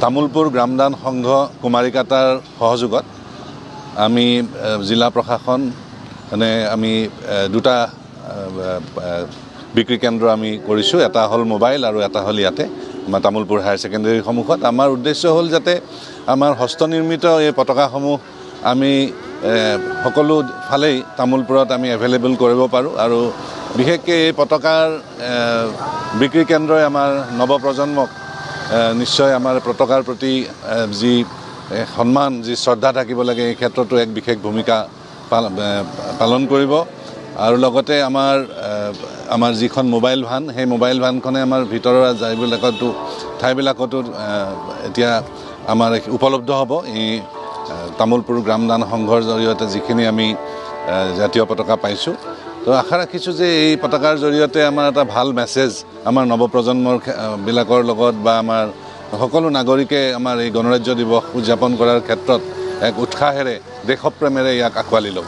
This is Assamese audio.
তামুলপুৰ গ্ৰামদান সংঘ কুমাৰিকাটাৰ সহযোগত আমি জিলা প্ৰশাসন আমি দুটা বিক্ৰী কেন্দ্ৰ আমি কৰিছোঁ। এটা হ'ল মোবাইল আৰু এটা হ'ল ইয়াতে আমাৰ তামুলপুৰ হায়াৰ ছেকেণ্ডেৰীৰ সন্মুখত। আমাৰ উদ্দেশ্য হ'ল যাতে আমাৰ হস্তনিৰ্মিত এই পতাকাসমূহ আমি সকলো ফালেই তামুলপুৰত আমি এভেইলেবল কৰিব পাৰোঁ আৰু বিশেষকৈ এই পতাকাৰ বিক্ৰী কেন্দ্ৰই আমাৰ নৱপ্ৰজন্মক নিশ্চয় আমাৰ পতাকাৰ প্ৰতি যি সন্মান যি শ্ৰদ্ধা থাকিব লাগে এই ক্ষেত্ৰতো এক বিশেষ ভূমিকা পালন কৰিব। আৰু লগতে আমাৰ যিখন মোবাইল ভান সেই মোবাইল ভানখনে আমাৰ ভিতৰৰ ঠাইবিলাকতো এতিয়া আমাৰ উপলব্ধ হ'ব। এই তামুলপুৰ গ্ৰামদান সংঘৰ জৰিয়তে যিখিনি আমি জাতীয় পতাকা পাইছোঁ, তো আশা ৰাখিছোঁ যে এই পতাকাৰ জৰিয়তে আমাৰ এটা ভাল মেছেজ আমাৰ নৱপ্ৰজন্মৰ বিলাকৰ লগত বা আমাৰ সকলো নাগৰিকে আমাৰ এই গণৰাজ্য দিৱস উদযাপন কৰাৰ ক্ষেত্ৰত এক উৎসাহেৰে দেশপ্ৰেমেৰে ইয়াক আঁকোৱালি ল'ব।